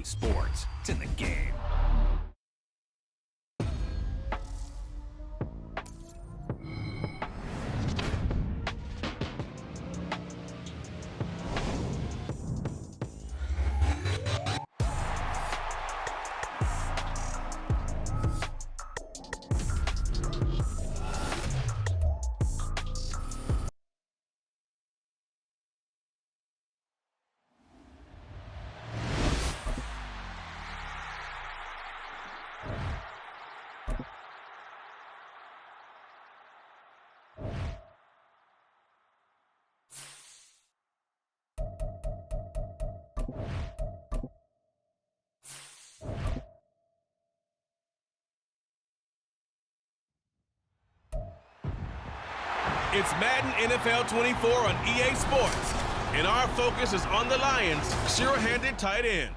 Sports. It's in the game. It's Madden NFL 24 on EA Sports, and our focus is on the Lions' sure-handed tight end,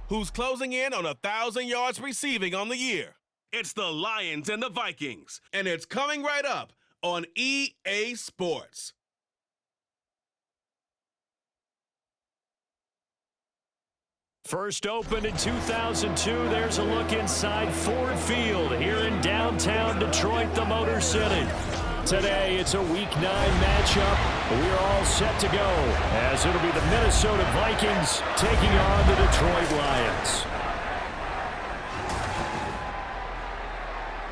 who's closing in on 1,000 yards receiving on the year. It's the Lions and the Vikings, and it's coming right up on EA Sports. First opened in 2002, there's a look inside Ford Field here in downtown Detroit, the Motor City. Today, it's a Week 9 matchup. We're all set to go, as it'll be the Minnesota Vikings taking on the Detroit Lions.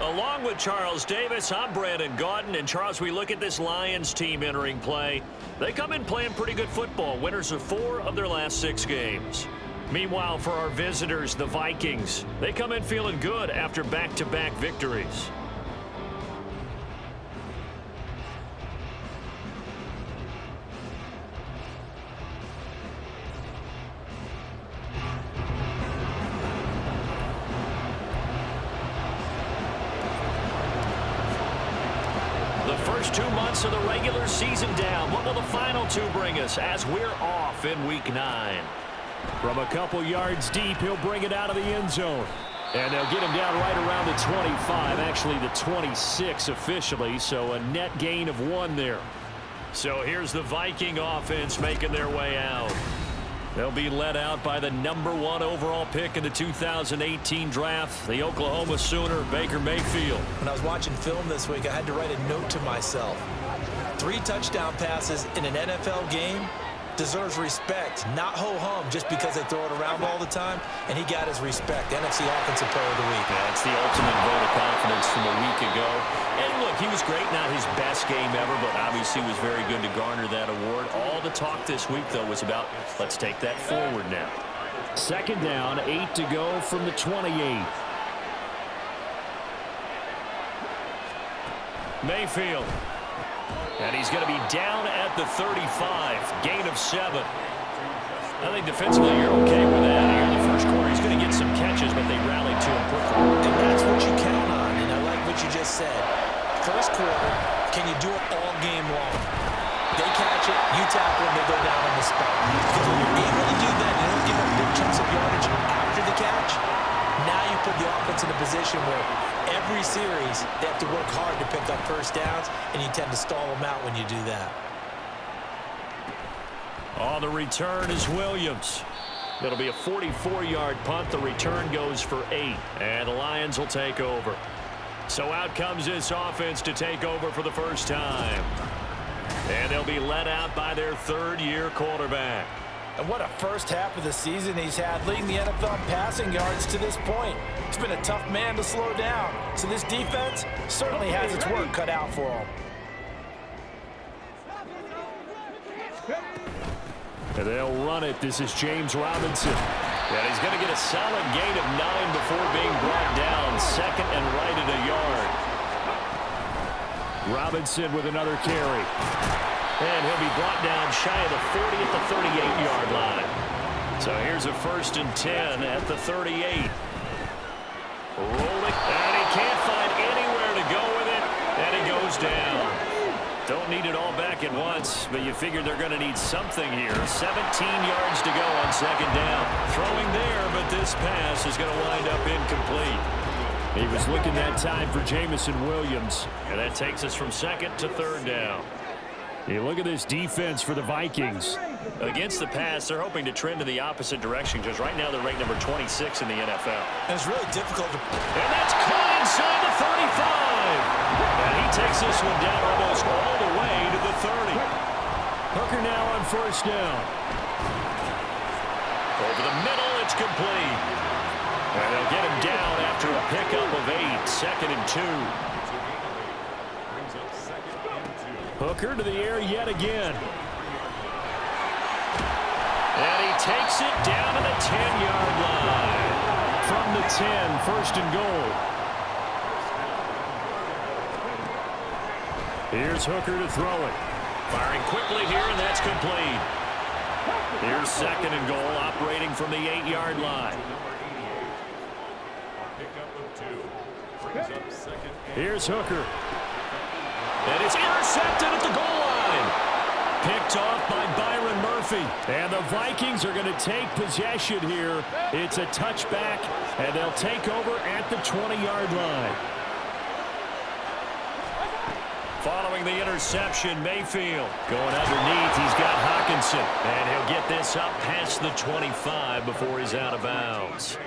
Along with Charles Davis, I'm Brandon Gaudin. And Charles, we look at this Lions team entering play. They come in playing pretty good football, winners of 4 of their last 6 games. Meanwhile, for our visitors, the Vikings, they come in feeling good after back-to-back victories. The first 2 months of the regular season down. What will the final 2 bring us as we're off in Week 9? From a couple yards deep, he'll bring it out of the end zone. And they'll get him down right around the 25, actually the 26 officially, so a net gain of 1 there. So here's the Viking offense making their way out. They'll be led out by the #1 overall pick in the 2018 draft, the Oklahoma Sooner, Baker Mayfield. When I was watching film this week, I had to write a note to myself. 3 touchdown passes in an NFL game deserves respect, not ho-hum just because they throw it around all the time, and he got his respect. NFC Offensive Player of the Week. That's the ultimate vote of confidence from a week ago. And look, he was great, not his best game ever, but obviously was very good to garner that award. All the talk this week, though, was about let's take that forward now. Second down, 8 to go from the 28. Mayfield. And he's going to be down at the 35, gain of 7. I think defensively you're okay with that here in the first quarter. He's going to get some catches, but they rallied to him quickly. And that's what you count on, and I like what you just said. First quarter, can you do it all game long? They catch it, you tackle them, they go down on the spot. Because when you're able to do that, you don't give up big chunks of yardage after the catch. Now you put the offense in a position where every series they have to work hard to pick up first downs, and you tend to stall them out when you do that. On the return is Williams. It'll be a 44-yard punt. The return goes for 8, and the Lions will take over. So out comes this offense to take over for the first time. And they'll be led out by their 3rd-year quarterback. And what a first half of the season he's had, leading the NFL in passing yards to this point. He's been a tough man to slow down. So this defense certainly has its work cut out for him. And they'll run it. This is James Robinson. And he's going to get a solid gain of 9 before being brought down. Second and right at a yard. Robinson with another carry. And he'll be brought down shy of the 40 at the 38-yard line. So here's a 1st and 10 at the 38. Rolling, and he can't find anywhere to go with it, and he goes down. Don't need it all back at once, but you figure they're going to need something here. 17 yards to go on 2nd down. Throwing there, but this pass is going to wind up incomplete. He was looking that time for Jamison Williams, and that takes us from 2nd to 3rd down. You look at this defense for the Vikings. Against the pass, they're hoping to trend in the opposite direction, because right now they're ranked number 26 in the NFL. And it's really difficult to... And that's caught inside the 35. And he takes this one down almost all the way to the 30. Hooker now on 1st down. Over the middle, it's complete. And they'll get him down after a pickup of 8, 2nd and 2. Hooker to the air yet again. And he takes it down to the 10-yard line. From the 10, 1st and goal. Here's Hooker to throw it. Firing quickly here, and that's complete. Here's 2nd and goal, operating from the 8-yard line. Here's Hooker. And it's intercepted at the goal line. Picked off by Byron Murphy. And the Vikings are going to take possession here. It's a touchback, and they'll take over at the 20-yard line. Following the interception, Mayfield going underneath. He's got Hawkinson, and he'll get this up past the 25 before he's out of bounds.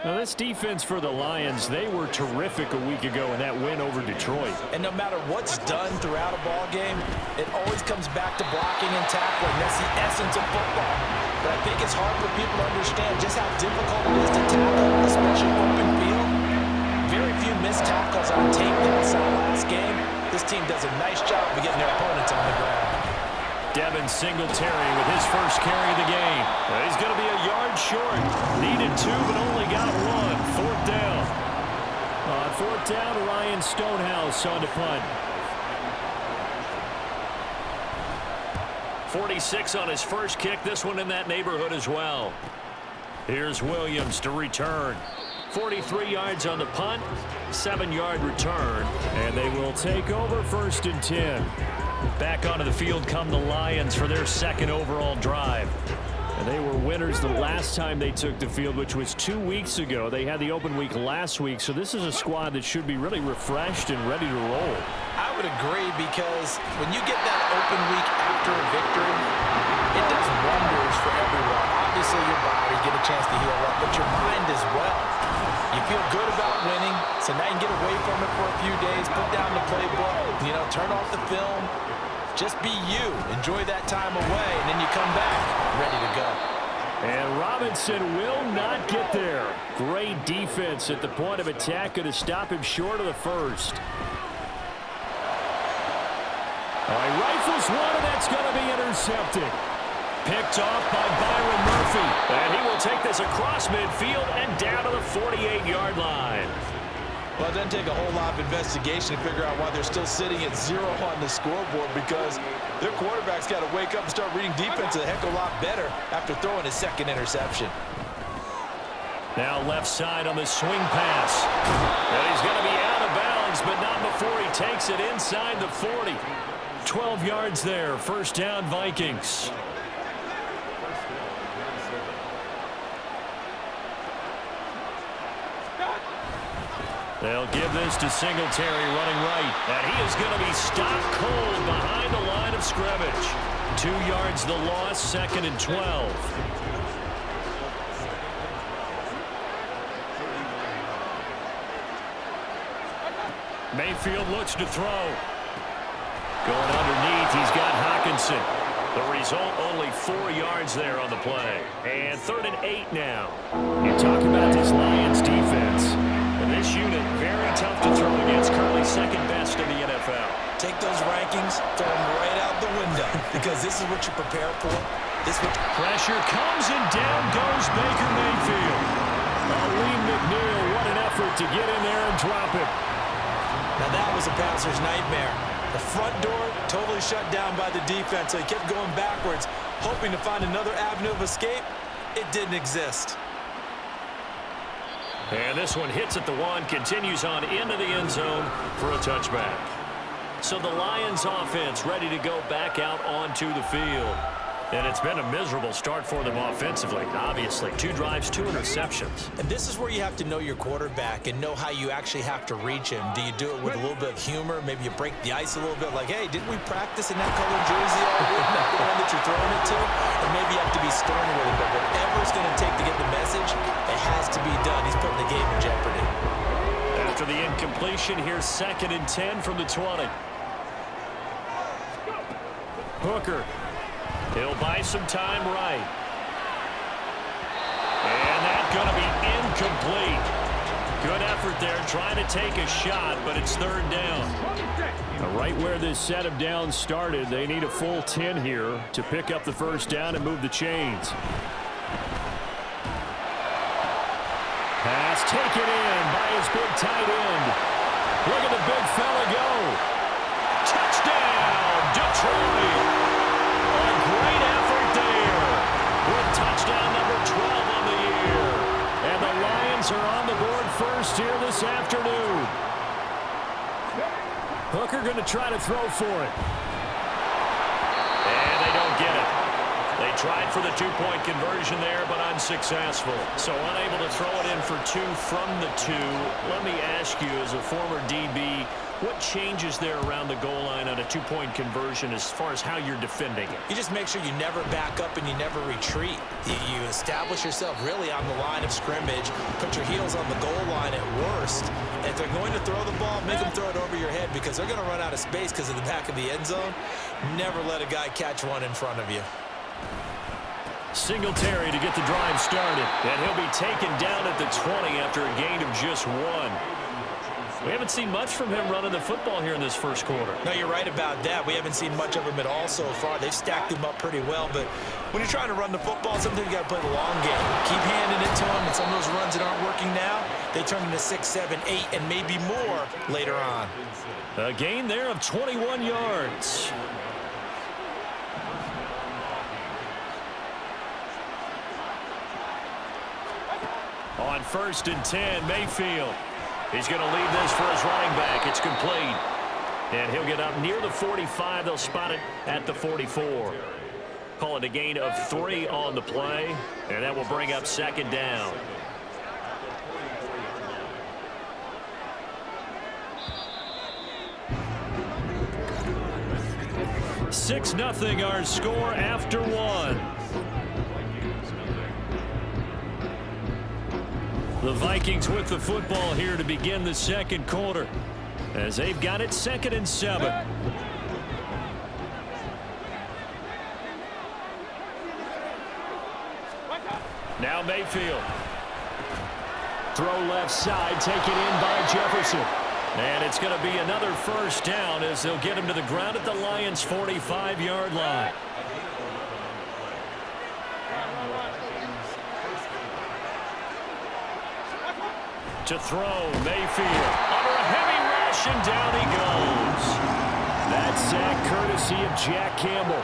Now, this defense for the Lions, they were terrific a week ago in that win over Detroit. And no matter what's done throughout a ball game, it always comes back to blocking and tackling. That's the essence of football. But I think it's hard for people to understand just how difficult it is to tackle, especially open field. Very few missed tackles on tape that we saw last game. This team does a nice job of getting their opponents on the ground. Devin Singletary with his first carry of the game. He's going to be a yard short. Needed 2, but only got 1. Fourth down. On fourth down, Ryan Stonehouse on to punt. 46 on his first kick. This one in that neighborhood as well. Here's Williams to return. 43 yards on the punt, 7-yard return, and they will take over 1st and 10. Back onto the field come the Lions for their second overall drive. And they were winners the last time they took the field, which was 2 weeks ago. They had the open week last week, so this is a squad that should be really refreshed and ready to roll. I would agree, because when you get that open week after a victory, it does wonders for everyone. Obviously, your body get a chance to heal up, but your mind as well. You feel good about winning, so now you can get away from it for a few days, put down the playbook, turn off the film. Just be you. Enjoy that time away, and then you come back ready to go. And Robinson will not get there. Great defense at the point of attack, going to stop him short of the first. All right, rifles one, and that's going to be intercepted. Picked off by Byron Murphy. And he will take this across midfield and down to the 48-yard line. Well, it doesn't take a whole lot of investigation to figure out why they're still sitting at 0 on the scoreboard, because their quarterback's got to wake up and start reading defense a heck of a lot better after throwing his second interception. Now left side on the swing pass. And he's going to be out of bounds, but not before he takes it inside the 40. 12 yards there, first down Vikings. They'll give this to Singletary running right. And he is going to be stopped cold behind the line of scrimmage. 2 yards the loss, 2nd and 12. Mayfield looks to throw. Going underneath, he's got Hawkinson. The result, only 4 yards there on the play. And 3rd and 8 now. You talk about this Lions defense. And this unit, very tough to throw against, currently second best in the NFL. Take those rankings, throw them right out the window, because this is what you prepare for. Pressure comes, and down goes Baker Mayfield. Lee McNeil, what an effort to get in there and drop it. Now that was a passer's nightmare. The front door totally shut down by the defense, so he kept going backwards, hoping to find another avenue of escape. It didn't exist. And this one hits at the 1, continues on into the end zone for a touchback. So the Lions offense ready to go back out onto the field. And it's been a miserable start for them offensively, obviously. 2 drives, 2 interceptions. And this is where you have to know your quarterback and know how you actually have to reach him. Do you do it with a little bit of humor? Maybe you break the ice a little bit, like, hey, didn't we practice in that color jersey all week? Not the one that you're throwing it to? Or maybe you have to be stern with it. But whatever it's going to take to get the message, it has to be done. He's putting the game in jeopardy. After the incompletion, here's 2nd and 10 from the 20. Hooker. He'll buy some time right. And that's going to be incomplete. Good effort there, trying to take a shot, but it's 3rd down. Right where this set of downs started, they need a full 10 here to pick up the first down and move the chains. Pass taken in by his big tight end. Look at the big fella go. Touchdown, Detroit. A great effort there with touchdown number 12 on the year. And the Lions are on the board first here this afternoon. Hooker going to try to throw for it. And they don't get it. They tried for the two-point conversion there, but unsuccessful. So unable to throw it in for two from the two. Let me ask you, as a former DB, what changes there around the goal line on a two-point conversion as far as how you're defending it? You just make sure you never back up and you never retreat. You establish yourself really on the line of scrimmage, put your heels on the goal line at worst. And if they're going to throw the ball, make them throw it over your head because they're going to run out of space because of the back of the end zone. Never let a guy catch one in front of you. Singletary to get the drive started, and he'll be taken down at the 20 after a gain of just one. We haven't seen much from him running the football here in this first quarter. No, you're right about that. We haven't seen much of him at all so far. They've stacked him up pretty well, but when you're trying to run the football, sometimes you got to play the long game. Keep handing it to him, and some of those runs that aren't working now, they turn into 6, 7, 8, and maybe more later on. A gain there of 21 yards. On 1st and 10, Mayfield. He's going to leave this for his running back. It's complete. And he'll get up near the 45. They'll spot it at the 44. Call it a gain of 3 on the play. And that will bring up 2nd down. (6-0) our score after 1. The Vikings with the football here to begin the second quarter as they've got it 2nd and 7. Now Mayfield. Throw left side, taken in by Jefferson. And it's going to be another 1st down as they'll get him to the ground at the Lions' 45-yard line. To throw, Mayfield. Under a heavy rush, and down he goes. That sack courtesy of Jack Campbell.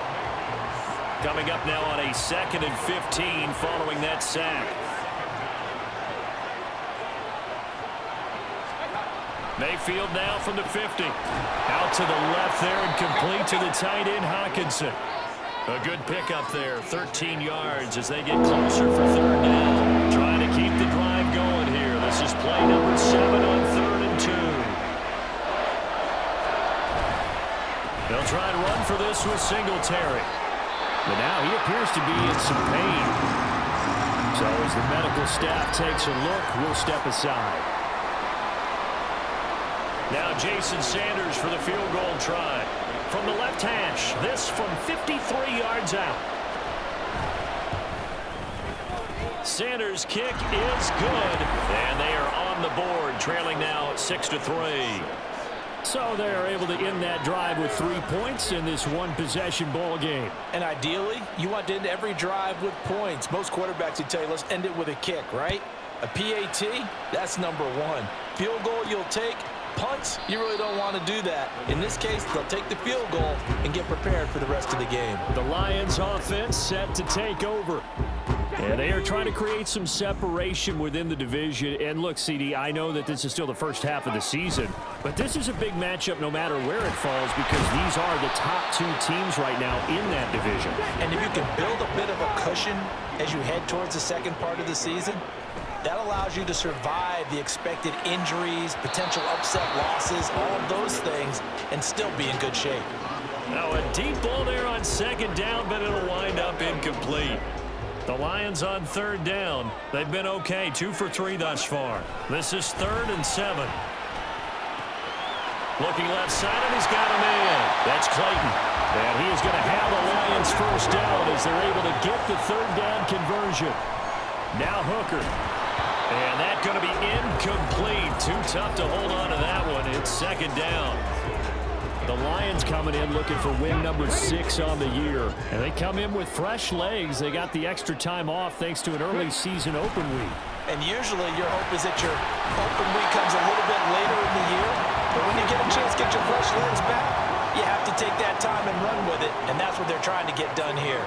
Coming up now on a 2nd and 15 following that sack. Mayfield now from the 50. Out to the left there and complete to the tight end, Hockenson. A good pickup there, 13 yards as they get closer for 3rd down. Trying to keep the drive going here. This is play number 7 on 3rd and 2. They'll try and run for this with Singletary. But now he appears to be in some pain. So as the medical staff takes a look, we'll step aside. Now Jason Sanders for the field goal try. From the left hash, this from 53 yards out. Sanders' kick is good, and they are on the board, trailing now 6-3. So they're able to end that drive with 3 points in this one-possession ball game. And ideally, you want to end every drive with points. Most quarterbacks would tell you, let's end it with a kick, right? A PAT, that's number 1. Field goal you'll take. Punts, you really don't want to do that. In this case, they'll take the field goal and get prepared for the rest of the game. The Lions offense set to take over. And they are trying to create some separation within the division. And look, CD, I know that this is still the first half of the season, but this is a big matchup no matter where it falls because these are the top 2 teams right now in that division. And if you can build a bit of a cushion as you head towards the second part of the season, that allows you to survive the expected injuries, potential upset losses, all of those things, and still be in good shape. Now a deep ball there on 2nd down, but it'll wind up incomplete. The Lions on 3rd down. They've been okay, 2 for 3 thus far. This is 3rd and 7. Looking left side, and he's got him in. That's Clayton. And he is going to have the Lions 1st down as they're able to get the 3rd down conversion. Now Hooker. And that's going to be incomplete. Too tough to hold on to that one. It's 2nd down. The Lions coming in looking for win number 6 on the year. And they come in with fresh legs. They got the extra time off thanks to an early season open week. And usually your hope is that your open week comes a little bit later in the year. But when you get a chance to get your fresh legs back, you have to take that time and run with it. And that's what they're trying to get done here.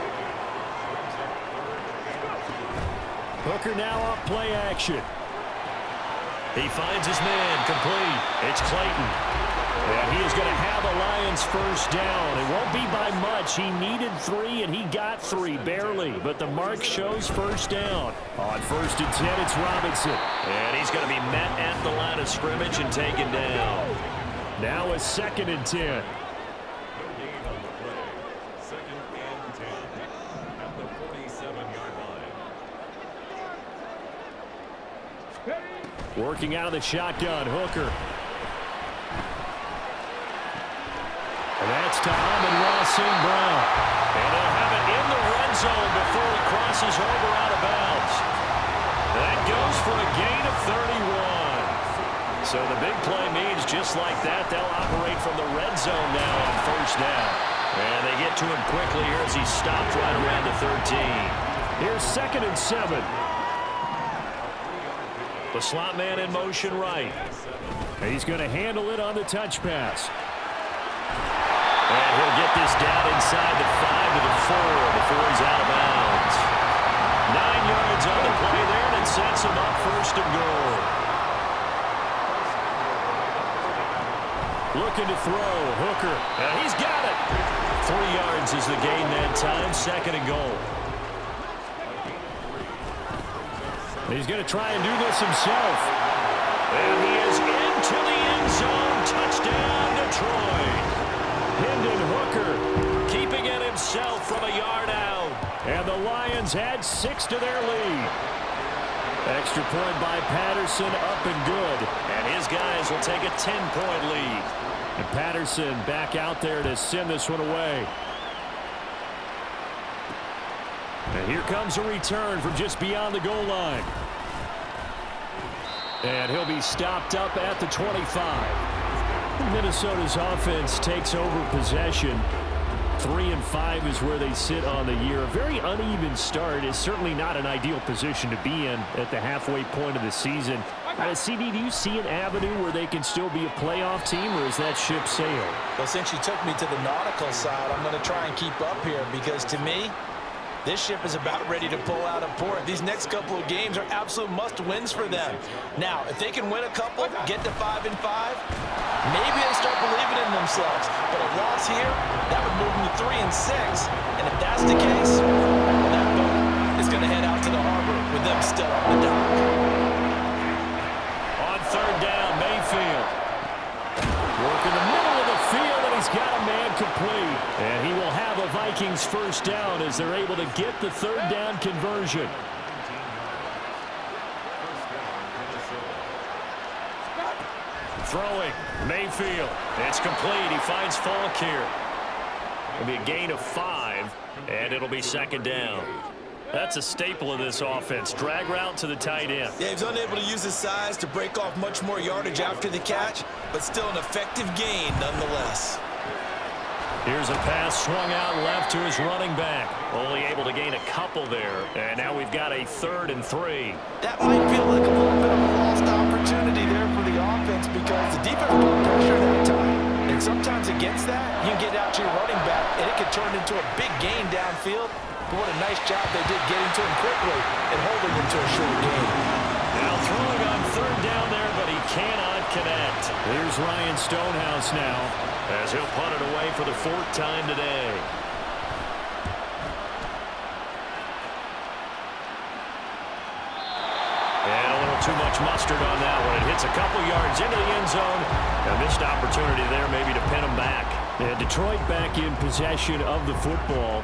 Hooker now up play action. He finds his man complete. It's Clayton. And he is going to have a Lions first down. It won't be by much. He needed 3, and he got 3, barely. But the mark shows first down. On 1st and 10, it's Robinson. And he's going to be met at the line of scrimmage and taken down. Now a 2nd and 10. Working out of the shotgun, Hooker. And that's to Amon-Ra St. Brown. And they'll have it in the red zone before he crosses over out of bounds. That goes for a gain of 31. So the big play means just like that, they'll operate from the red zone now on first down. And they get to him quickly here as he stopped right around the 13. Here's 2nd and 7. The slot man in motion right. He's going to handle it on the touch pass. And he'll get this down inside the 5 to the 4 before he's out of bounds. 9 yards on the play there, and it sets him up 1st and goal. Looking to throw, Hooker. And he's got it. 3 yards is the gain that time, 2nd and goal. He's going to try and do this himself. And he is into the end zone. Touchdown, Detroit. Hendon Hooker Keeping it himself from a yard out. And the Lions add 6 to their lead. Extra point by Patterson, up and good. And his guys will take a 10-point lead. And Patterson back out there to send this one away. And here comes a return from just beyond the goal line. And he'll be stopped up at the 25. Minnesota's offense takes over possession. 3-5 is where they sit on the year. A very uneven start is certainly not an ideal position to be in at the halfway point of the season. CD, do you see an avenue where they can still be a playoff team, or is that ship sailed? Well, since you took me to the nautical side, I'm going to try and keep up here because to me, this ship is about ready to pull out of port. These next couple of games are absolute must-wins for them. Now, if they can win a couple, get to 5-5, maybe they'll start believing in themselves. But a loss here, that would move them to 3-6. And if that's the case, well, that boat is going to head out to the harbor with them still on the dock. On 3rd down, Mayfield. Work in the middle of the field, and he's got a man complete. And he will have a Vikings first down as they're able to get the 3rd down conversion. Throwing, Mayfield. It's complete. He finds Falk here. It'll be a gain of 5, and it'll be 2nd down. That's a staple of this offense. Drag route to the tight end. Yeah, he was unable to use his size to break off much more yardage after the catch, but still an effective gain nonetheless. Here's a pass swung out left to his running back. Only able to gain a couple there. And now we've got a 3rd and 3. That might feel like a little bit of a lost opportunity there for the offense because the defense put pressure that time. And sometimes against that, you can get out to your running back, and it can turn into a big gain downfield. But what a nice job they did getting to him quickly and holding him to a short gain. Now throwing on 3rd down there, but he cannot connect. Here's Ryan Stonehouse now, as he'll punt it away for the 4th time today. And a little too much mustard on that one. It hits a couple yards into the end zone. A missed opportunity there maybe to pin him back. and Detroit back in possession of the football.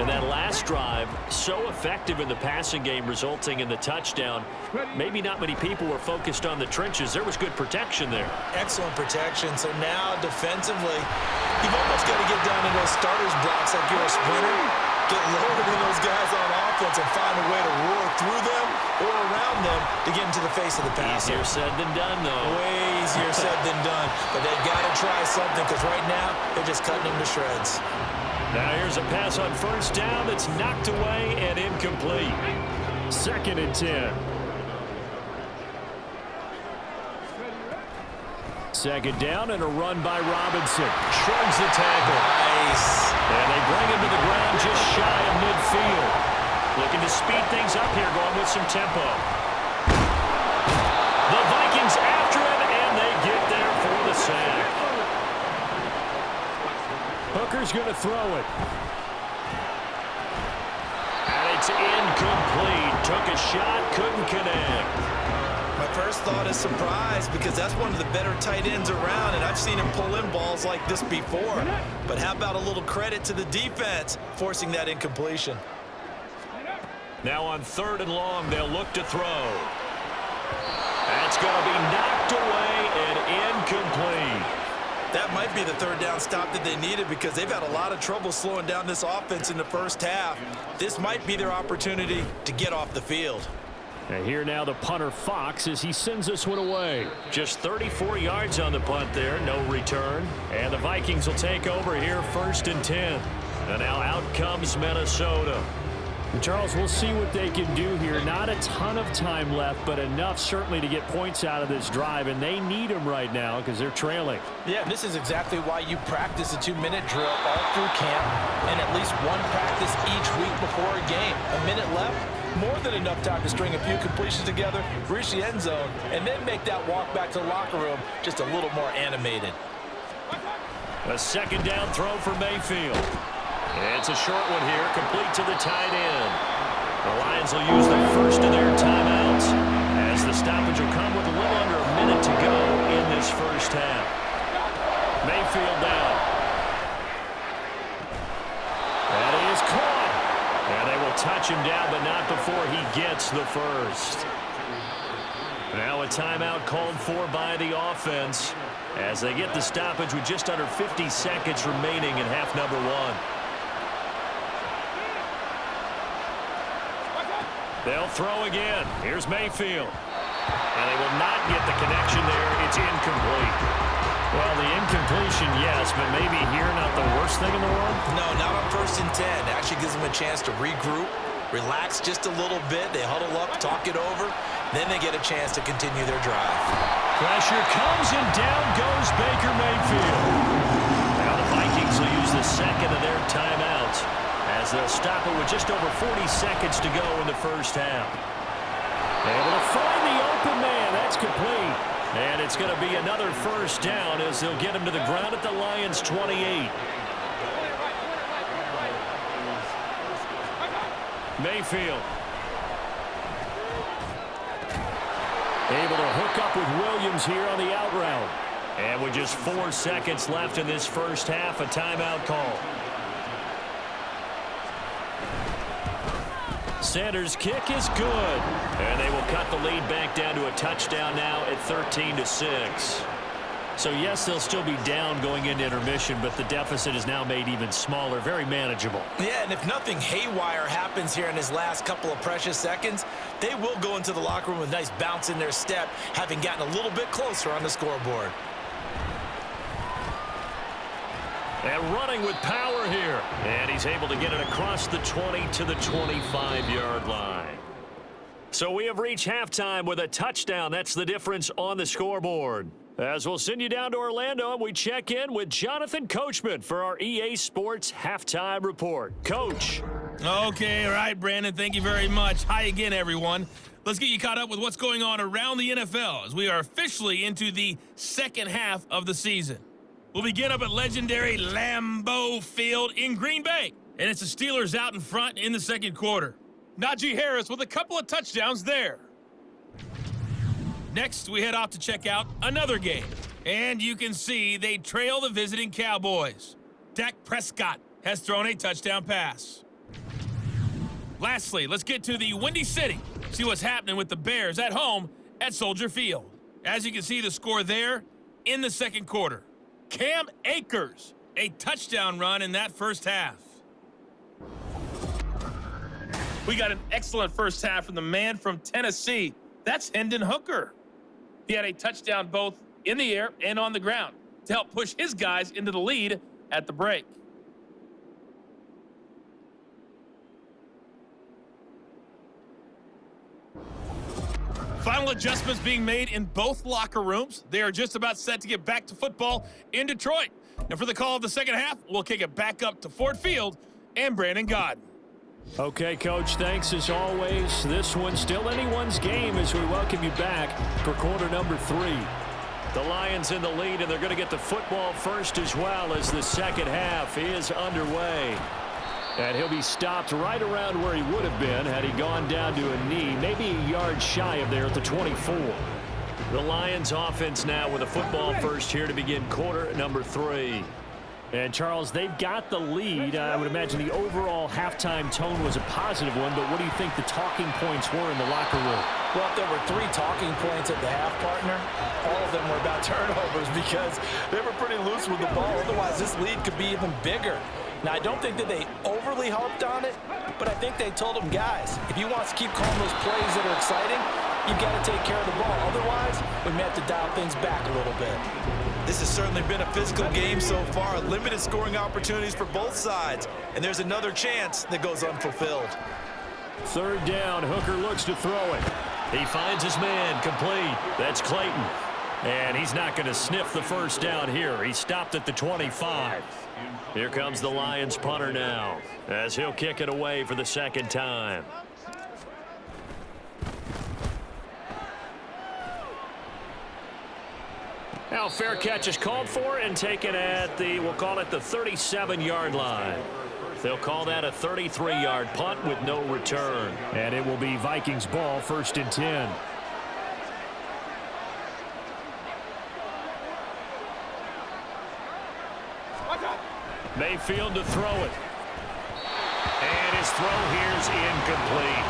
And that last drive, so effective in the passing game, resulting in the touchdown. Maybe not many people were focused on the trenches. There was good protection there. Excellent protection. So now defensively, you've almost got to get down in those starters blocks like you're a sprinter. Get lower than those guys on offense and find a way to roar through them or around them to get into the face of the passer. Easier said than done, though. Way easier said than done. But they've got to try something because right now they're just cutting them to shreds. Now here's a pass on first down that's knocked away and incomplete. 2nd and 10. Second down and a run by Robinson. Shrugs the tackle. Nice. And they bring him to the ground just shy of midfield. Looking to speed things up here, going with some tempo. The Vikings after him, and they get there for the Baker's going to throw it. And it's incomplete. Took a shot, couldn't connect. My first thought is surprise because that's one of the better tight ends around, and I've seen him pull in balls like this before. But how about a little credit to the defense forcing that incompletion? Now on 3rd and long, they'll look to throw. That's going to be knocked away and incomplete. That might be the 3rd down stop that they needed because they've had a lot of trouble slowing down this offense in the first half. This might be their opportunity to get off the field. And here now the punter Fox as he sends this one away. Just 34 yards on the punt there, no return. And the Vikings will take over here 1st and 10. And now out comes Minnesota. And Charles, we'll see what they can do here. Not a ton of time left, but enough certainly to get points out of this drive. And they need them right now because they're trailing. Yeah, this is exactly why you practice a 2-minute drill all through camp and at least one practice each week before a game. A minute left, more than enough time to string a few completions together, reach the end zone, and then make that walk back to the locker room just a little more animated. A 2nd down throw for Mayfield. It's a short one here, complete to the tight end. The Lions will use the first of their timeouts as the stoppage will come with a little under a minute to go in this first half. Mayfield down. That is caught. And they will touch him down, but not before he gets the first. Now a timeout called for by the offense as they get the stoppage with just under 50 seconds remaining in half number 1. They'll throw again. Here's Mayfield. And they will not get the connection there. It's incomplete. Well, the incompletion, yes, but maybe here not the worst thing in the world? No, not on 1st and 10. Actually gives them a chance to regroup, relax just a little bit. They huddle up, talk it over. Then they get a chance to continue their drive. Pressure comes and down goes Baker Mayfield. Now the Vikings will use the 2nd of their timeouts as they'll stop it with just over 40 seconds to go in the first half. Able to find the open man. That's complete. And it's going to be another 1st down as they'll get him to the ground at the Lions' 28. Mayfield. Able to hook up with Williams here on the out route. And with just 4 seconds left in this first half, a timeout call. Sanders' kick is good. And they will cut the lead back down to a touchdown now at 13-6. So, yes, they'll still be down going into intermission, but the deficit is now made even smaller, very manageable. Yeah, and if nothing haywire happens here in his last couple of precious seconds, they will go into the locker room with a nice bounce in their step, having gotten a little bit closer on the scoreboard. And running with power here. And he's able to get it across the 20 to the 25-yard line. So we have reached halftime with a touchdown. That's the difference on the scoreboard. As we'll send you down to Orlando, and we check in with Jonathan Coachman for our EA Sports Halftime Report. Coach. Okay, all right, Brandon, thank you very much. Hi again, everyone. Let's get you caught up with what's going on around the NFL as we are officially into the second half of the season. We'll begin up at legendary Lambeau Field in Green Bay, and it's the Steelers out in front in the second quarter. Najee Harris with a couple of touchdowns there. Next, we head off to check out another game, and you can see they trail the visiting Cowboys. Dak Prescott has thrown a touchdown pass. Lastly, let's get to the Windy City, see what's happening with the Bears at home at Soldier Field. As you can see, the score there in the second quarter. Cam Akers, a touchdown run in that first half. We got an excellent first half from the man from Tennessee. That's Hendon Hooker. He had a touchdown both in the air and on the ground to help push his guys into the lead at the break. Final adjustments being made in both locker rooms. They are just about set to get back to football in Detroit. And for the call of the second half, we'll kick it back up to Ford Field and Brandon Godden. Okay, Coach, thanks as always. This one's still anyone's game as we welcome you back for quarter number 3. The Lions in the lead, and they're going to get the football first as well as the second half is underway. And he'll be stopped right around where he would have been had he gone down to a knee, maybe a yard shy of there at the 24. The Lions offense now with a football first here to begin quarter number 3. And, Charles, they've got the lead. I would imagine the overall halftime tone was a positive one, but what do you think the talking points were in the locker room? Well, if there were 3 talking points at the half, partner, all of them were about turnovers because they were pretty loose with the ball. Otherwise, this lead could be even bigger. Now, I don't think that they overly harped on it, but I think they told them, guys, if you want to keep calling those plays that are exciting, you've got to take care of the ball. Otherwise, we may have to dial things back a little bit. This has certainly been a physical game so far. Limited scoring opportunities for both sides. And there's another chance that goes unfulfilled. Third down, Hooker looks to throw it. He finds his man, complete. That's Clayton. And he's not going to sniff the first down here. He stopped at the 25. Here comes the Lions punter now, as he'll kick it away for the second time. Now fair catch is called for and taken at the, we'll call it the 37-yard line. They'll call that a 33-yard punt with no return. And it will be Vikings ball, 1st and 10. Mayfield to throw it. And his throw here is incomplete.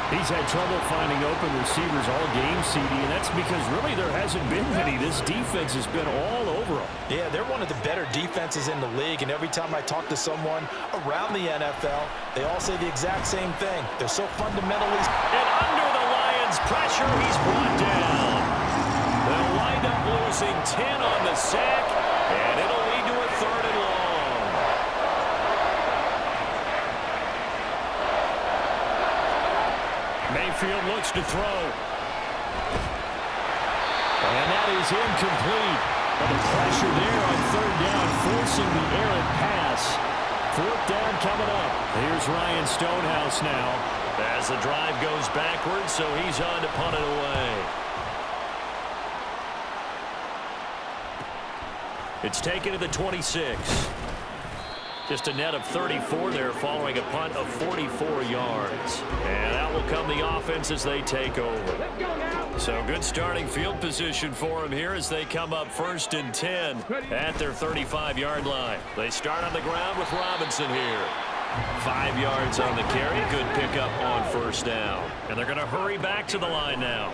He's had trouble finding open receivers all game, CD, and that's because really there hasn't been many. This defense has been all over them. Yeah, they're one of the better defenses in the league, and every time I talk to someone around the NFL, they all say the exact same thing. They're so fundamentally... And under the Lions' pressure, he's brought down. They'll wind up losing 10 on the sack, and it'll lead to a 3rd and long. Mayfield looks to throw. And that is incomplete. But the pressure there on 3rd down, forcing the errant pass. 4th down coming up. Here's Ryan Stonehouse now as the drive goes backwards, so he's on to punt it away. It's taken to the 26. Just a net of 34 there following a punt of 44 yards. And out will come the offense as they take over. So good starting field position for them here as they come up 1st and 10 at their 35-yard line. They start on the ground with Robinson here. 5 yards on the carry. Good pickup on 1st down. And they're going to hurry back to the line now.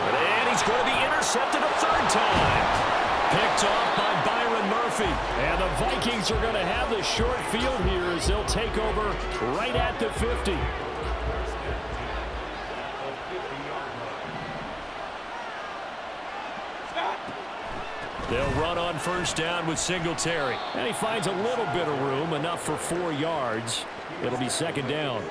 And he's going to be intercepted a 3rd time. Picked off by Byron Murphy. And the Vikings are going to have the short field here as they'll take over right at the 50. They'll run on 1st down with Singletary. And he finds a little bit of room, enough for 4 yards. It'll be 2nd down.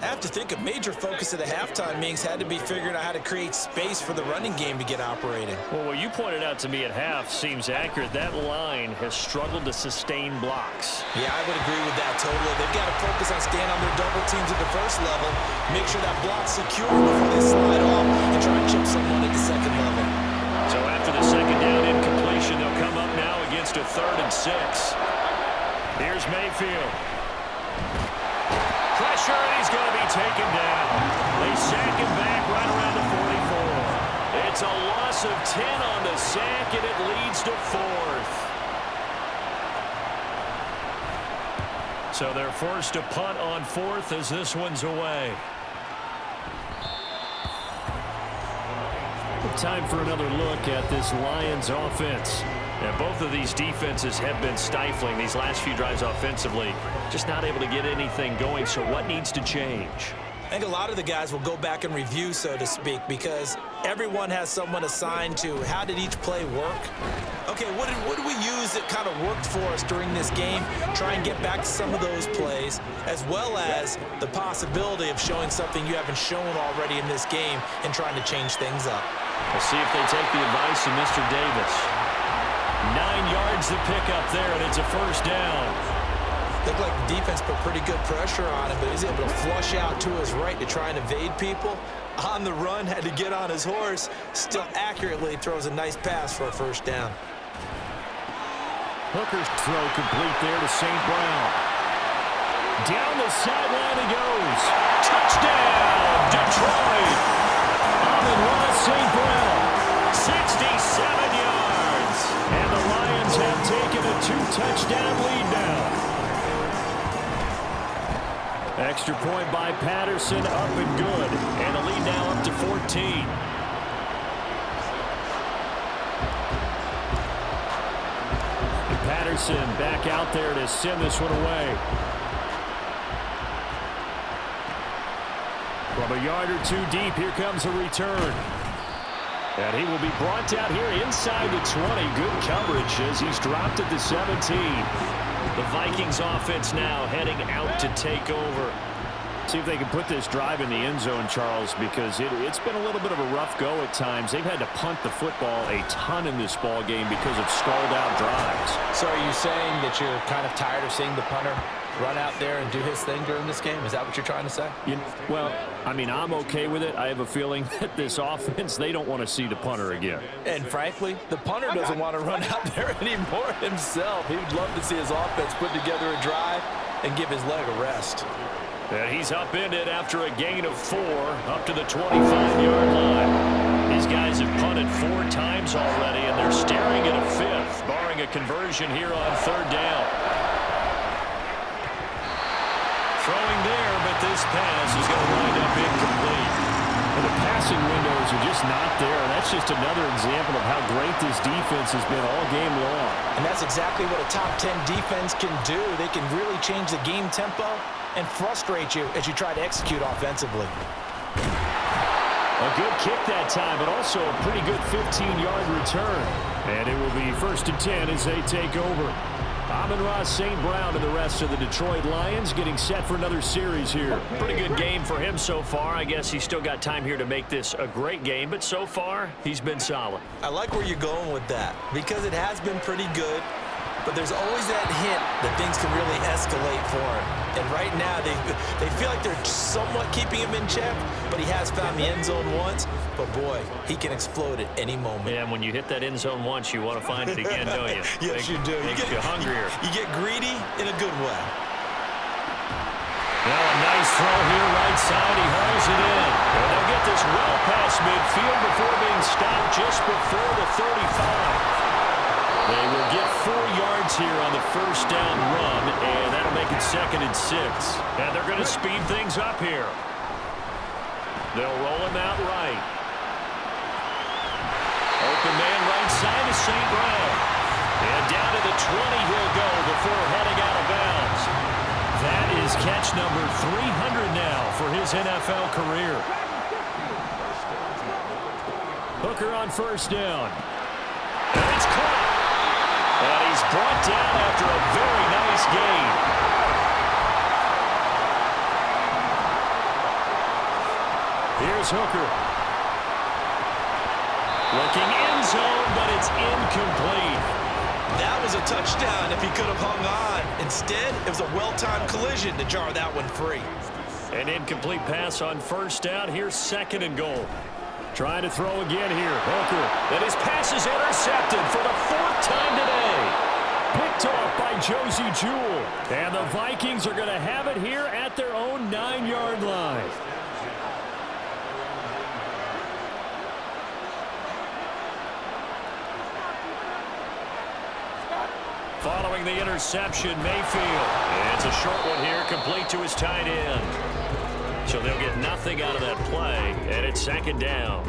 I have to think a major focus of the halftime meetings had to be figuring out how to create space for the running game to get operating. Well, what you pointed out to me at half seems accurate. That line has struggled to sustain blocks. Yeah, I would agree with that totally. They've got to focus on staying on their double teams at the 1st level, make sure that block's secure before they slide off, and try and chip someone at the 2nd level. So after the 2nd down incompletion, they'll come up now against a 3rd and 6. Here's Mayfield. Pressure, and he's going to be taken down. They sack him back right around the 44. It's a loss of 10 on the sack, and it leads to 4th. So they're forced to punt on 4th as this one's away. Time for another look at this Lions offense. And both of these defenses have been stifling these last few drives offensively. Just not able to get anything going, so what needs to change? I think a lot of the guys will go back and review, so to speak, because everyone has someone assigned to how did each play work. Okay, what did we use that kind of worked for us during this game? Try and get back to some of those plays, as well as the possibility of showing something you haven't shown already in this game and trying to change things up. We'll see if they take the advice of Mr. Davis. 9 yards to pick up there, and it's a 1st down. Looked like the defense put pretty good pressure on him, but he's able to flush out to his right to try and evade people. On the run, had to get on his horse. Still accurately throws a nice pass for a first down. Hooker's throw complete there to St. Brown. Down the sideline he goes. Touchdown, Detroit. Amon-Ra St. Brown, 67 yards. And the Lions have taken a 2-touchdown lead now. Extra point by Patterson, up and good. And the lead now up to 14. Patterson back out there to send this one away. From a yard or two deep, here comes a return. And he will be brought out here inside the 20. Good coverage as he's dropped at the 17. The Vikings offense now heading out to take over. See if they can put this drive in the end zone, Charles, because it's been a little bit of a rough go at times. They've had to punt the football a ton in this ball game because of stalled out drives. So are you saying that you're kind of tired of seeing the punter run out there and do his thing during this game? Is that what you're trying to say? Well, I mean, I'm okay with it. I have a feeling that this offense, they don't want to see the punter again. And frankly, the punter doesn't want to run out there anymore himself. He would love to see his offense put together a drive and give his leg a rest. And he's upended after a gain of 4 up to the 25-yard line. These guys have punted 4 times already, and they're staring at a 5th, barring a conversion here on 3rd down. Throwing there, but this pass is going to wind up incomplete. And the passing windows are just not there. That's just another example of how great this defense has been all game long. And that's exactly what a top 10 defense can do. They can really change the game tempo and frustrate you as you try to execute offensively. A good kick that time, but also a pretty good 15-yard return. And it will be 1st and 10 as they take over. Amon-Ra St. Brown and the rest of the Detroit Lions getting set for another series here. Pretty good game for him so far. I guess he's still got time here to make this a great game, but so far, he's been solid. I like where you're going with that because it has been pretty good, but there's always that hint that things can really escalate for him. And right now, they feel like they're somewhat keeping him in check, but he has found the end zone once. But, boy, he can explode at any moment. Yeah, and when you hit that end zone once, you want to find it again, don't you? Yes, you do. Makes you hungrier. You get greedy in a good way. Well, a nice throw here right side. He hauls it in. And they'll get this well past midfield before being stopped just before the 35. They will get 4 yards here on the 1st down run, and that'll make it 2nd and 6. And they're going to speed things up here. They'll roll him out right. Open man right side to St. Brown. And down to the 20 he'll go before heading out of bounds. That is catch number 300 now for his NFL career. Hooker on 1st down. And it's caught. And he's brought down after a very nice gain. Here's Hooker. Looking end zone, but it's incomplete. That was a touchdown if he could have hung on. Instead, it was a well-timed collision to jar that one free. An incomplete pass on 1st down. Here's 2nd and goal. Trying to throw again here. Hooker. And his pass is intercepted for the 4th time today. Picked off by Josie Jewell. And the Vikings are going to have it here at their own 9-yard line. Following the interception, Mayfield. It's a short one here, complete to his tight end. So they'll get nothing out of that play, and it's 2nd down.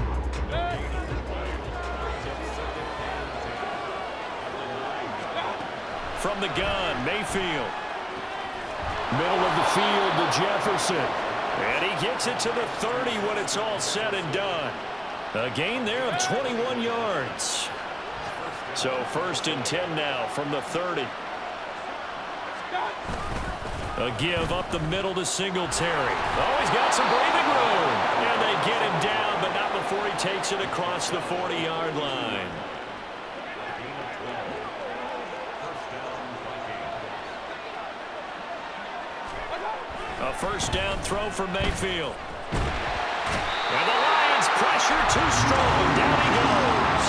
From the gun, Mayfield. Middle of the field to Jefferson. And he gets it to the 30 when it's all said and done. A gain there of 21 yards. So 1st and 10 now from the 30. A give up the middle to Singletary. Oh, he's got some breathing room. And they get him down, but not before he takes it across the 40-yard line. A 1st down throw for Mayfield. And the pressure too strong. Down he goes.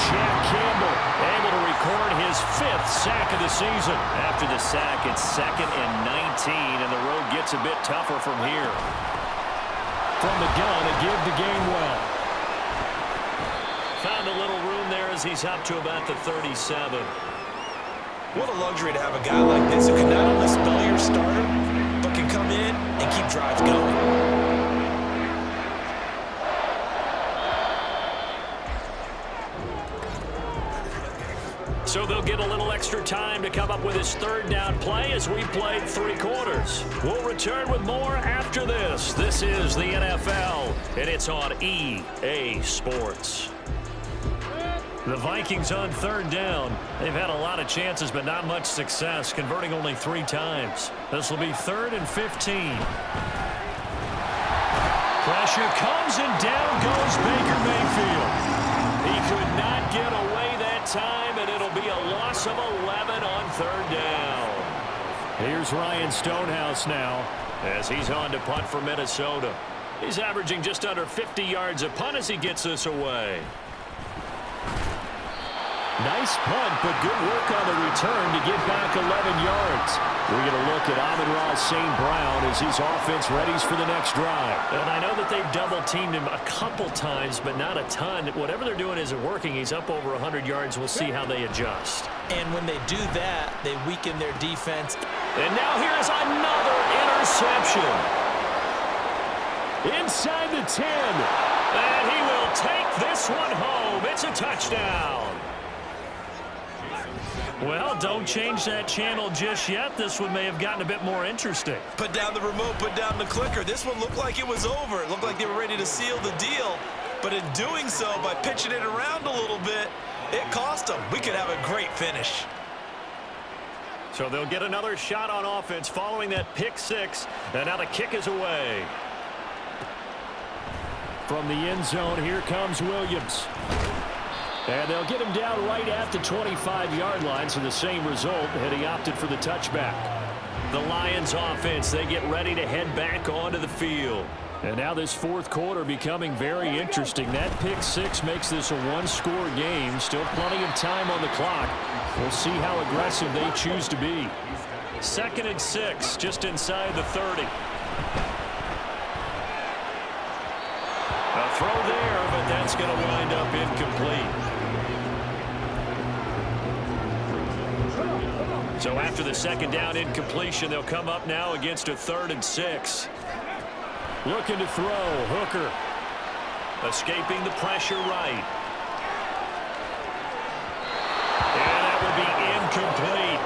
Jack Campbell able to record his 5th sack of the season. After the sack, it's 2nd and 19, and the road gets a bit tougher from here. From the gun, a give to Gainwell. Found a little room there as he's up to about the 37. What a luxury to have a guy like this who can not only spell your starter, but can come in and keep drives going. So they'll get a little extra time to come up with his 3rd down play as we played 3 quarters. We'll return with more after this. This is the NFL, and it's on EA Sports. The Vikings on 3rd down. They've had a lot of chances, but not much success, converting only 3 times. This will be 3rd and 15. Pressure comes, and down goes Baker Mayfield. He could not get away that time, and it'll be a loss of 11 on 3rd down. Here's Ryan Stonehouse now as he's on to punt for Minnesota. He's averaging just under 50 yards a punt as he gets this away. Nice punt, but good work on the return to get back 11 yards. We're going to look at Amon-Ra St. Brown as his offense readies for the next drive. And I know that they've double-teamed him a couple times, but not a ton. Whatever they're doing isn't working. He's up over 100 yards. We'll see how they adjust. And when they do that, they weaken their defense. And now here's another interception. Inside the 10. And he will take this one home. It's a touchdown. Well, don't change that channel just yet. This one may have gotten a bit more interesting. Put down the remote, put down the clicker. This one looked like it was over. It looked like they were ready to seal the deal. But in doing so, by pitching it around a little bit, it cost them. We could have a great finish. So they'll get another shot on offense following that pick 6. And now the kick is away. From the end zone, here comes Williams. And they'll get him down right at the 25-yard line, so the same result had he opted for the touchback. The Lions offense, they get ready to head back onto the field. And now this 4th quarter becoming very interesting. That pick 6 makes this a 1-score game. Still plenty of time on the clock. We'll see how aggressive they choose to be. 2nd and 6, just inside the 30. A throw there, but that's going to wind up incomplete. So after the 2nd down incompletion, they'll come up now against a 3rd and 6. Looking to throw, Hooker. Escaping the pressure right. And that would be incomplete.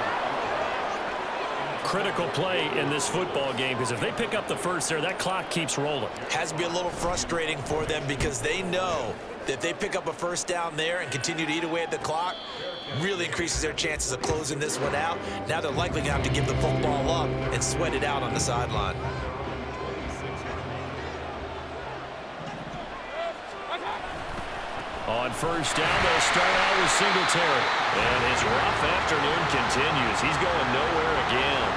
Critical play in this football game, because if they pick up the 1st there, that clock keeps rolling. Has to be a little frustrating for them because they know that if they pick up a 1st down there and continue to eat away at the clock, really increases their chances of closing this one out. Now they're likely going to have to give the football up and sweat it out on the sideline. On 1st down, they'll start out with Singletary. And his rough afternoon continues. He's going nowhere again.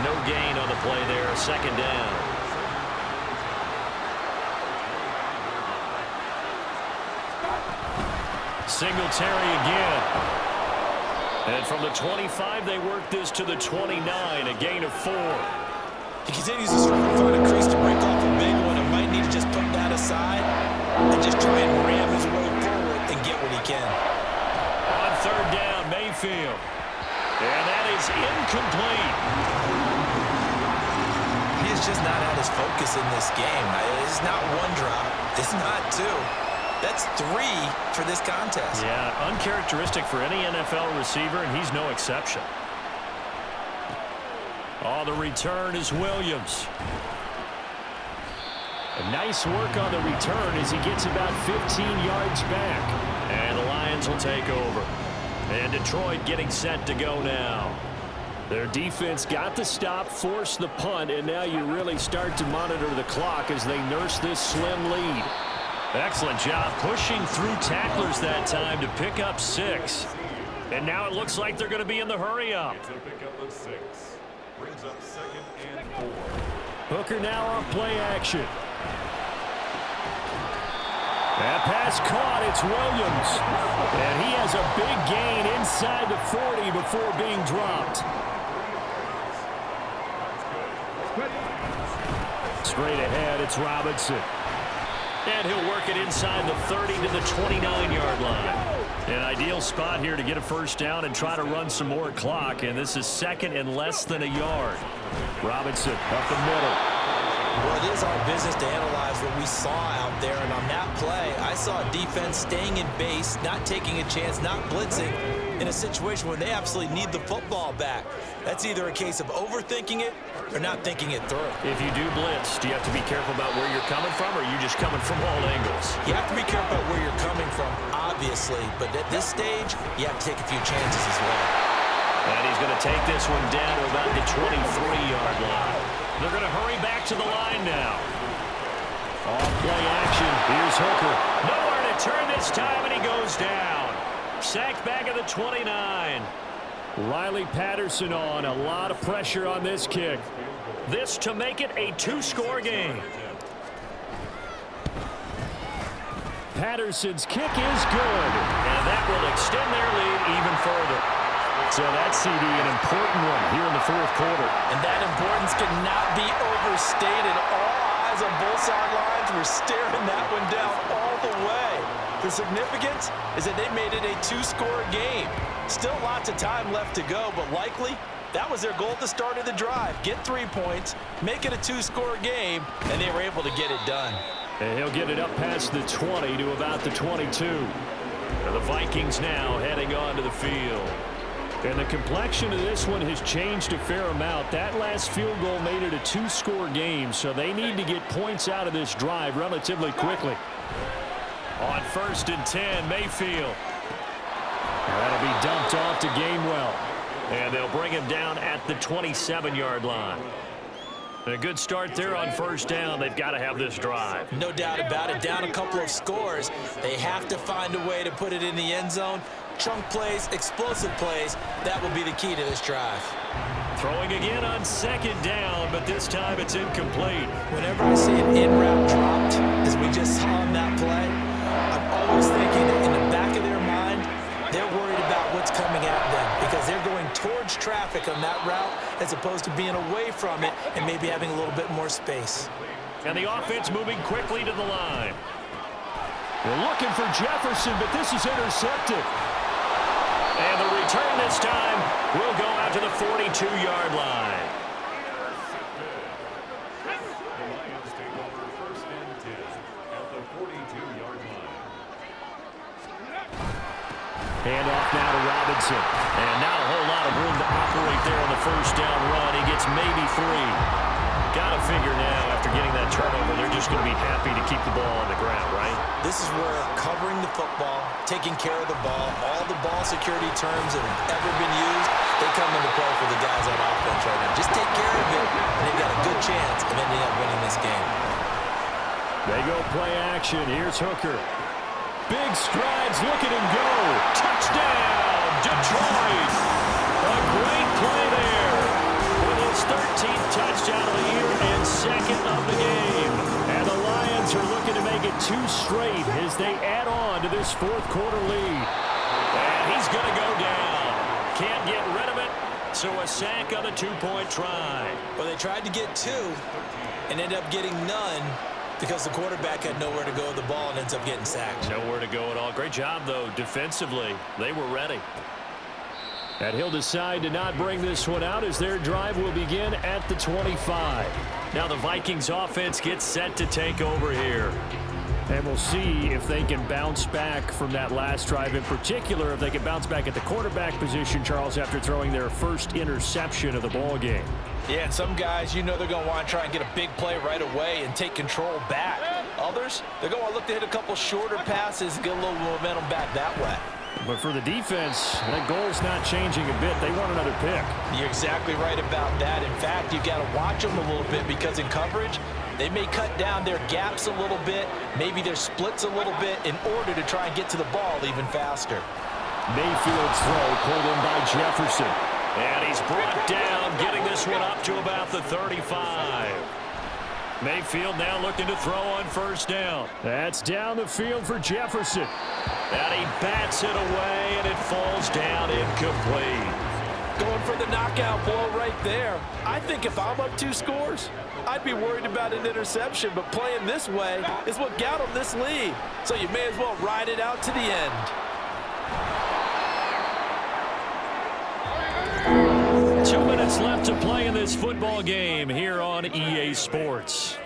No gain on the play there, 2nd down. Singletary again. And from the 25, they work this to the 29, a gain of 4. He continues to struggle to find a crease to break off a big one and might need to just put that aside and just try and ram his way forward and get what he can. On 3rd down, Mayfield. And that is incomplete. He has just not had his focus in this game. It's not 1 drop. It's not 2. That's 3 for this contest. Yeah, uncharacteristic for any NFL receiver, and he's no exception. Oh, the return is Williams. A nice work on the return as he gets about 15 yards back. And the Lions will take over. And Detroit getting set to go now. Their defense got the stop, forced the punt, and now you really start to monitor the clock as they nurse this slim lead. Excellent job pushing through tacklers that time to pick up 6. And now it looks like they're going to be in the hurry-up. Brings up 2nd and 4. Hooker now off play action. That pass caught. It's Williams. And he has a big gain inside the 40 before being dropped. Straight ahead, it's Robinson. And he'll work it inside the 30 to the 29-yard line. An ideal spot here to get a first down and try to run some more clock. And this is second and less than a yard. Robinson up the middle. Well, it is our business to analyze what we saw out there. And on that play, I saw a defense staying in base, not taking a chance, not blitzing in a situation where they absolutely need the football back. That's either a case of overthinking it or not thinking it through. If you do blitz, do you have to be careful about where you're coming from, or are you just coming from all angles? You have to be careful about where you're coming from, obviously. But at this stage, you have to take a few chances as well. And he's going to take this one down to about the 23-yard line. They're going to hurry back to the line now. Off play action. Here's Hooker. Nowhere to turn this time, and he goes down. Sacked back at the 29. Riley Patterson on. A lot of pressure on this kick. This to make it a two-score game. Patterson's kick is good. And that will extend their lead even further. So that CD, an important one here in the fourth quarter. And that importance cannot be overstated. All eyes on both sidelines were staring that one down all the way. The significance is that they made it a two-score game. Still lots of time left to go, but likely that was their goal at the start of the drive. Get 3 points, make it a two-score game, and they were able to get it done. And he'll get it up past the 20 to about the 22. And the Vikings now heading onto the field. And the complexion of this one has changed a fair amount. That last field goal made it a two-score game, so they need to get points out of this drive relatively quickly. On 1st and 10, Mayfield. That'll be dumped off to Gainwell. And they'll bring him down at the 27-yard line. A good start there on 1st down. They've got to have this drive. No doubt about it. Down a couple of scores. They have to find a way to put it in the end zone. Chunk plays, explosive plays, that will be the key to this drive. Throwing again on 2nd down, but this time it's incomplete. Whenever I see an in-route dropped, as we just saw on that play, I'm always thinking that in the back of their mind, they're worried about what's coming at them because they're going towards traffic on that route as opposed to being away from it and maybe having a little bit more space. And the offense moving quickly to the line. They're looking for Jefferson, but this is intercepted. And the return this time will go out to the 42-yard line. Hand off now to Robinson. And not a whole lot of room to operate there on the 1st down run. He gets maybe 3. Got to figure now, after getting that turnover, they're just going to be happy to keep the ball on the ground, right? This is where covering the football, taking care of the ball, all the ball security terms that have ever been used, they come into play for the guys on offense right now. Just take care of it, and they've got a good chance of ending up winning this game. They go play action. Here's Hooker. Big strides, look at him go. Touchdown, Detroit. A great play there. With his 13th touchdown of the year and 2nd of the game. And the Lions are looking to make it 2 straight as they add on to this 4th quarter lead. And he's going to go down. Can't get rid of it, so a sack on the 2-point try. Well, they tried to get 2 and ended up getting none because the quarterback had nowhere to go with the ball and ends up getting sacked. Nowhere to go at all. Great job, though, defensively. They were ready. And he'll decide to not bring this one out as their drive will begin at the 25. Now the Vikings offense gets set to take over here. And we'll see if they can bounce back from that last drive. In particular, if they can bounce back at the quarterback position, Charles, after throwing their first interception of the ball game. Yeah, and some guys, you know they're going to want to try and get a big play right away and take control back. Others, they're going to look to hit a couple shorter passes and get a little momentum back that way. But for the defense, that goal's not changing a bit. They want another pick. You're exactly right about that. In fact, you got to watch them a little bit because in coverage, they may cut down their gaps a little bit, maybe their splits a little bit in order to try and get to the ball even faster. Mayfield's throw pulled in by Jefferson. And he's brought down, getting this one up to about the 35. Mayfield now looking to throw on first down. That's down the field for Jefferson. And he bats it away, and it falls down incomplete. Going for the knockout blow right there. I think if I'm up 2 scores, I'd be worried about an interception, but playing this way is what got him this lead. So you may as well ride it out to the end. 2 minutes left to play in this football game here on EA Sports.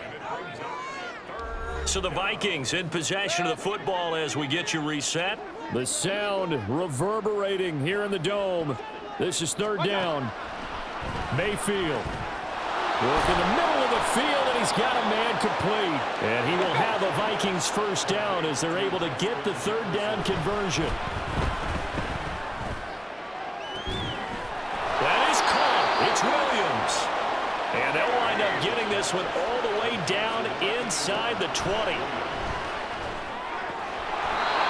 So the Vikings in possession of the football as we get you reset. The sound reverberating here in the dome. This is third down. Mayfield. Work in the middle of the field, and he's got a man complete. And he will have the Vikings first down as they're able to get the third down conversion. That is caught. It's Williams. And they'll wind up getting this one all the way down inside the 20.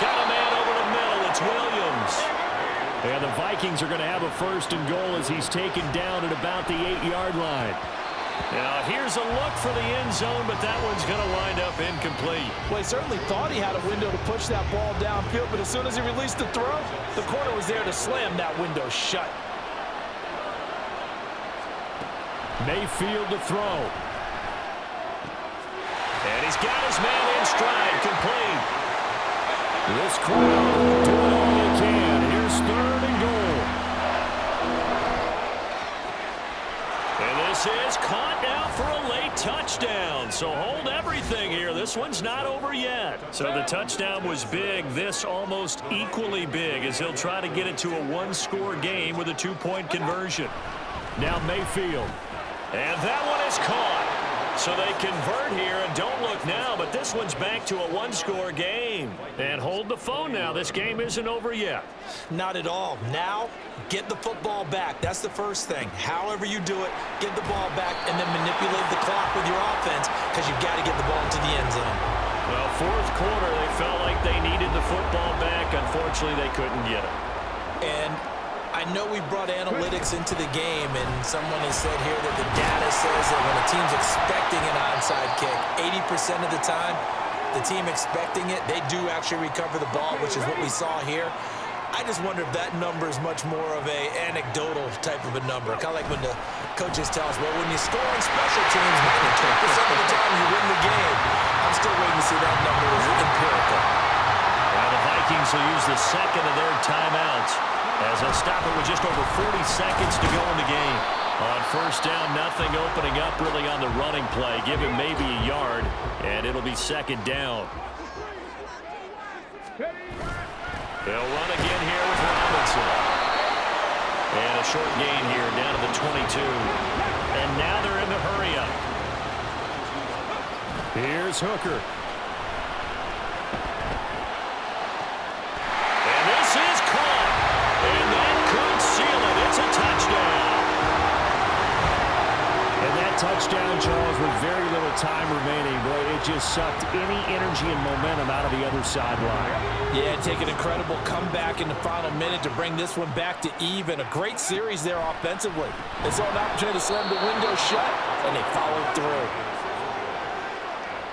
Got a man over the middle. It's Williams. And the Vikings are going to have a first and goal as he's taken down at about the 8-yard line. Now, here's a look for the end zone, but that one's going to wind up incomplete. Well, he certainly thought he had a window to push that ball downfield, but as soon as he released the throw, the corner was there to slam that window shut. Mayfield to throw. And he's got his man in stride, complete. This crowd doing all they can. Here's third and goal. And this is caught now for a late touchdown. So hold everything here. This one's not over yet. So the touchdown was big. This almost equally big as he'll try to get it to a 1-score game with a 2-point conversion. Now Mayfield. And that one is caught. So they convert here, and don't look now, but this one's back to a 1-score game. And hold the phone now. This game isn't over yet. Not at all. Now, get the football back. That's the first thing. However you do it, get the ball back and then manipulate the clock with your offense because you've got to get the ball into the end zone. Well, fourth quarter, they felt like they needed the football back. Unfortunately, they couldn't get it. And I know we brought analytics into the game, and someone has said here that the data says that when a team's expecting an onside kick, 80% of the time, the team expecting it, they do actually recover the ball, which is what we saw here. I just wonder if that number is much more of a anecdotal type of a number. Kind of like when the coaches tell us, well, when you score on special teams, 90% of the time you win the game. I'm still waiting to see that number is empirical. Well, the Vikings will use the second of their timeouts as they'll stop it with just over 40 seconds to go in the game. On first down, nothing opening up really on the running play. Give him maybe a yard, and it'll be second down. They'll run again here with Robinson. And a short gain here down to the 22. And now they're in the hurry-up. Here's Hooker. And this is caught. And that could seal it. It's a touchdown. And that touchdown, Charles, with very little time remaining, boy, it just sucked any energy and momentum out of the other sideline. Yeah, take an incredible comeback in the final minute to bring this one back to even. A great series there offensively. They saw an opportunity to slam the window shut, and they followed through.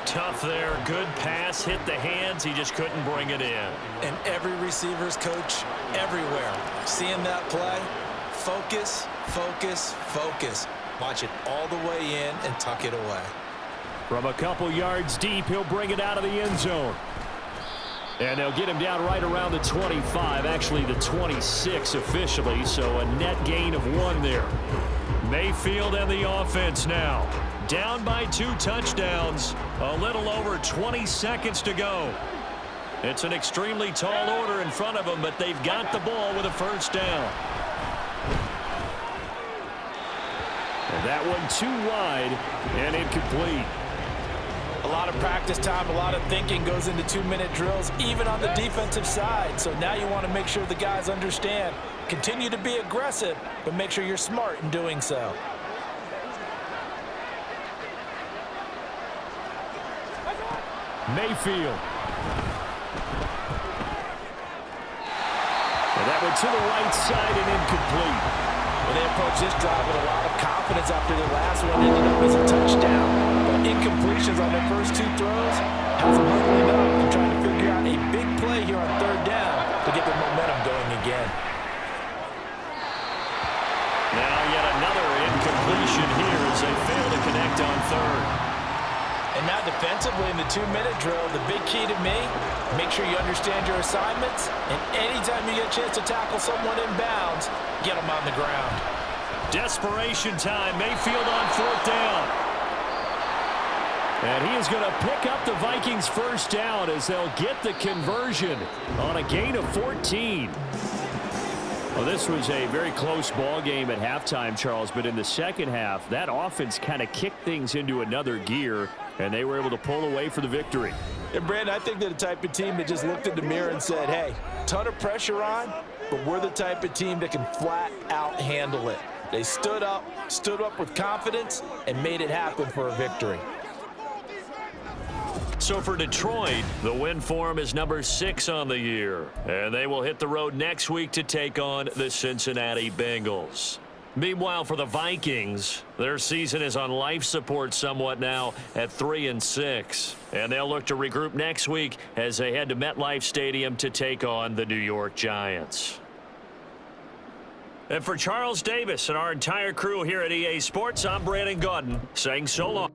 Tough there. Good pass. Hit the hands. He just couldn't bring it in. And every receiver's coach everywhere. Seeing that play, focus, focus, focus. Watch it all the way in and tuck it away. From a couple yards deep, he'll bring it out of the end zone. And they'll get him down right around the 25, actually the 26 officially, so a net gain of 1 there. Mayfield and the offense now. Down by 2 touchdowns, a little over 20 seconds to go. It's an extremely tall order in front of them, but they've got the ball with a first down. And that one too wide and incomplete. A lot of practice time, a lot of thinking goes into 2-minute drills, even on the defensive side. So now you want to make sure the guys understand. Continue to be aggressive, but make sure you're smart in doing so. Mayfield. And that went to the right side and incomplete. Well, they approached this drive with a lot of confidence after their last one ended up as a touchdown. But incompletions on their first 2 throws has them huddling up and trying to figure out a big play here on 3rd down to get their momentum going again. Now yet another incompletion here as they fail to connect on 3rd. And now defensively in the 2-minute drill, the big key to me, make sure you understand your assignments, and anytime you get a chance to tackle someone in bounds, get them on the ground. Desperation time. Mayfield on 4th down. And he is going to pick up the Vikings' first down as they'll get the conversion on a gain of 14. Well, this was a very close ball game at halftime, Charles, but in the second half, that offense kind of kicked things into another gear, and they were able to pull away for the victory. And, Brandon, I think they're the type of team that just looked in the mirror and said, hey, ton of pressure on, but we're the type of team that can flat out handle it. They stood up with confidence, and made it happen for a victory. So for Detroit, the win form is number 6 on the year, and they will hit the road next week to take on the Cincinnati Bengals. Meanwhile, for the Vikings, their season is on life support somewhat now at 3-6, and they'll look to regroup next week as they head to MetLife Stadium to take on the New York Giants. And for Charles Davis and our entire crew here at EA Sports, I'm Brandon Gaudin saying so long.